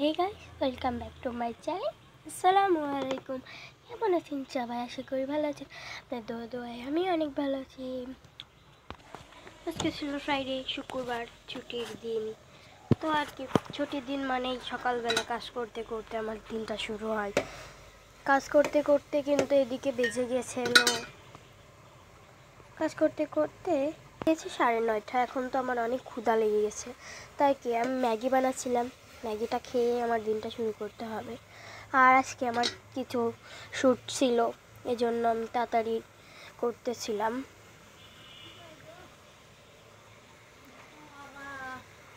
Hey guys, welcome back to my channel. আসসালামু আলাইকুম। কেমন আছেন সবাই? আশা করি ভালো আছেন। আপনার দোয়ায় আমি অনেক ভালো আছি। আজকে ছিল ফ্রাইডে, শুক্রবার, ছুটির দিন। তো আর কি, ছুটির দিন মানেই সকালবেলা কাজ করতে করতে আমার দিনটা শুরু হয়। কাজ করতে করতে কিন্তু এদিকে বেজে গেছিল, কাজ করতে করতে গেছি 9:30। এখন তো আমার অনেক ক্ষুধা লেগে গেছে, তাই কি আমি ম্যাগি বানাচ্ছিলাম। ম্যাগিটা খেয়ে আমার দিনটা শুরু করতে হবে। আর আজকে আমার কিছু শ্যুট ছিল, এজন্য আমি তাড়াতাড়ি করতেছিলাম।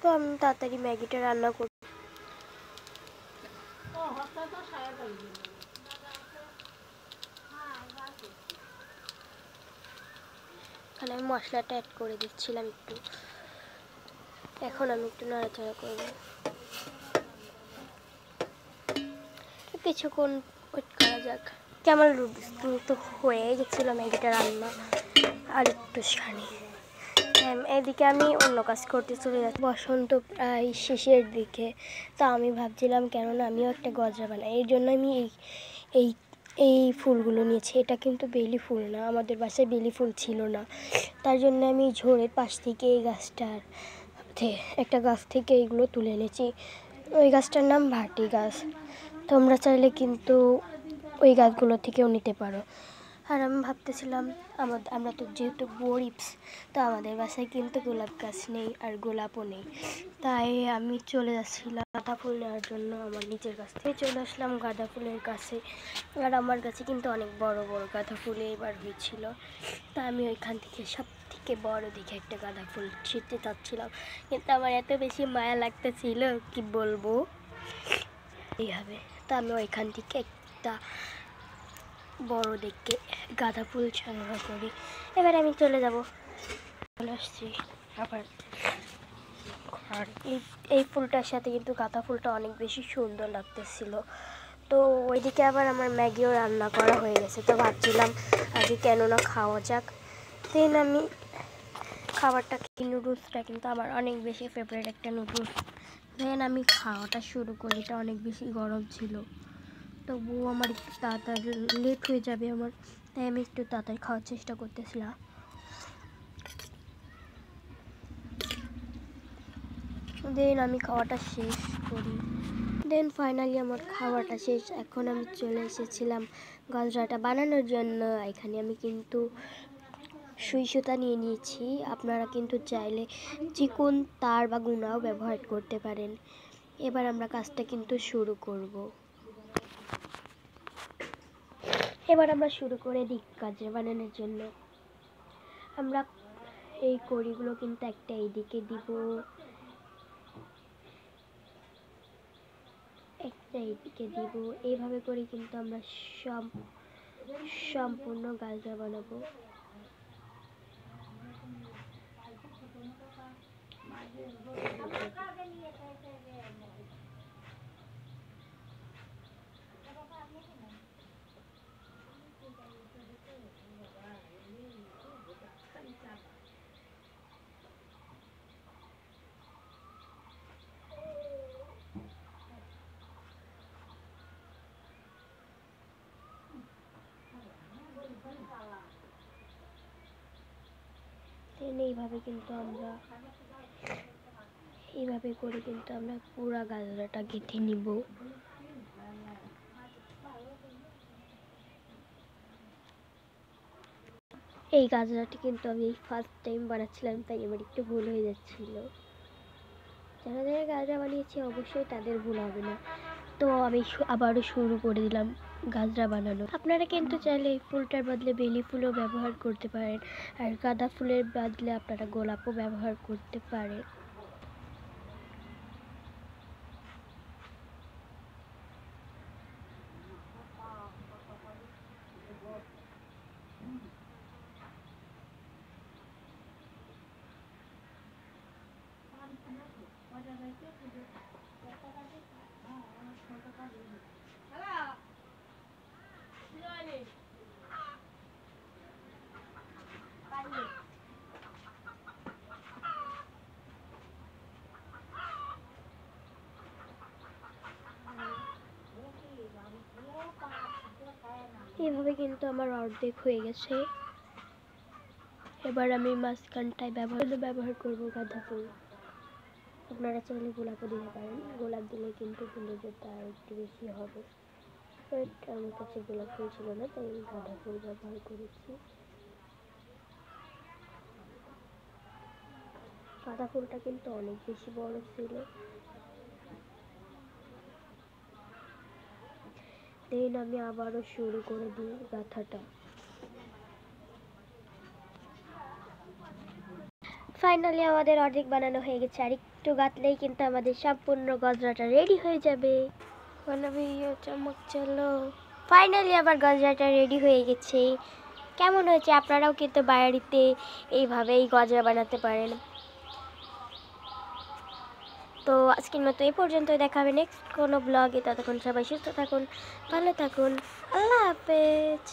তো আমি তাড়াতাড়ি ম্যাগিটা রান্না করি। এখানে আমি মশলাটা অ্যাড করে দিচ্ছিলাম একটু। এখন আমি একটু নাড়াচাড়া করবো, কিছুক্ষণ ওয়েট করা যাক। কেমন তো হয়ে গেছিলো ম্যাগিটা রান্না। আর একটু সানি এদিকে আমি অন্য কাজ করতে চলে যাচ্ছি। বসন্ত প্রায় শেষের দিকে, তা আমি ভাবছিলাম কেননা আমিও একটা গজরা বানাই। এর জন্য আমি এই এই ফুলগুলো নিয়েছি। এটা কিন্তু বেলি ফুল না, আমাদের বাসায় বেলি ফুল ছিল না। তার জন্য আমি ঝোড়ের পাশ থেকে এই গাছটার একটা গাছ থেকে এইগুলো তুলে এনেছি। ওই গাছটার নাম ভাটি গাছ। তোমরা চাইলে কিন্তু ওই গাছগুলো থেকেও নিতে পারো। আর আমি ভাবতেছিলাম আমরা তো যেহেতু গরিব, তো আমাদের বাসায় কিন্তু গোলাপ গাছ নেই আর গোলাপও নেই। তাই আমি চলে যাচ্ছিলাম গাঁদা ফুল নেওয়ার জন্য। আমার নিচের কাছ থেকে চলে আসলাম গাঁদা ফুলের কাছে। আর আমার কাছে কিন্তু অনেক বড় বড় গাঁদা ফুল এবার হয়েছিল। তা আমি ওইখান থেকে সব থেকে বড় দেখে একটা গাঁদা ফুল ছিঁড়তে চাচ্ছিলাম, কিন্তু আমার এত বেশি মায়া লাগতেছিল কি বলবো এইভাবে। তো আমি ওইখান থেকে একটা বড় দেখে গাঁদা ফুল সংগ্রহ করি। এবার আমি চলে আসছি আবার। আর এই ফুলটার সাথে কিন্তু গাঁদা ফুলটা অনেক বেশি সুন্দর লাগতেছিল। তো ওইদিকে আবার আমার ম্যাগিও রান্না করা হয়ে গেছে। তো ভাবছিলাম আগে কেননা খাওয়া যাক। দেন আমি খাবারটা নুডলসটা কিন্তু আমার অনেক বেশি ফেভারিট একটা নুডলস। দেন আমি খাওয়াটা শুরু করি। এটা অনেক বেশি গরম ছিল, তবুও আমার একটু তাড়াতাড়ি লেট হয়ে যাবে আমার, তাই আমি একটু তাড়াতাড়ি খাওয়ার চেষ্টা করতেছিলাম। দেন আমি খাওয়াটা শেষ করি। দেন ফাইনালি আমার খাওয়াটা শেষ। এখন আমি চলে এসেছিলাম গজরাটা বানানোর জন্য। এখানে আমি কিন্তু সুই সুতা নিয়ে নিয়েছি। আপনারা কিন্তু চাইলে চিকন তার বা গুনাও ব্যবহার করতে পারেন। এবার আমরা কাজটা কিন্তু শুরু করব। এবার আমরা শুরু করে দিই গজরা বানানোর জন্য। আমরা এই কড়িগুলো কিন্তু একটা এইদিকে দিব, একটা এইদিকে দিব। এইভাবে করে কিন্তু আমরা সম্পূর্ণ গাজরা বানাবো। এইভাবে করে কিন্তু আমরা পুরা গাজরাটা গেঁথে নিব। এই গাজরাটি কিন্তু আমি ফার্স্ট টাইম বানাচ্ছিলাম, তাই আমার একটু ভুল হয়ে যাচ্ছিল। যারা যারা গাজরা বানিয়েছে অবশ্যই তাদের ভুল হবে না। তো আমি আবারও শুরু করে দিলাম গাজরা বানানো। আপনারা কিন্তু চাইলে এই ফুলটার বদলে বেলি ফুলও ব্যবহার করতে পারেন, আর গাঁদা ফুলের বদলে আপনারা গোলাপও ব্যবহার করতে পারেন। এইভাবে কিন্তু আমার অর্ধেক হয়ে গেছে। এবার আমি মাঝখানটায় ব্যবহার করব গাঁদা ফুল। আপনারা চাইলে গোলাপও দিতে পারেন, গোলাপ দিলে কিন্তু ফুলের জোরটা আর একটু বেশি হবে। বাট আমার কাছে গোলাপ ফুল ছিল না, তাই আমি গাঁদা ফুল ব্যবহার করেছি। গাঁদা ফুলটা কিন্তু অনেক বেশি বড় ছিল। দেন আমি আবারও শুরু করে দিই গাঁথাটা। ফাইনালি আমাদের অর্ধেক বানানো হয়ে গেছে, আর একটু গাঁথলেই কিন্তু আমাদের সম্পূর্ণ গজরাটা রেডি হয়ে যাবে। চমক চলো। ফাইনালি আবার গজরাটা রেডি হয়ে গেছে। কেমন হয়েছে? আপনারাও কিন্তু বাড়িতে এইভাবেই গজরা বানাতে পারেন। তো আজকের মতো এই পর্যন্ত, দেখা হবে নেক্সট কোনো ব্লগে। ততক্ষণ সবাই সুস্থ থাকুন, ভালো থাকুন, আল্লাহ হাফেজ।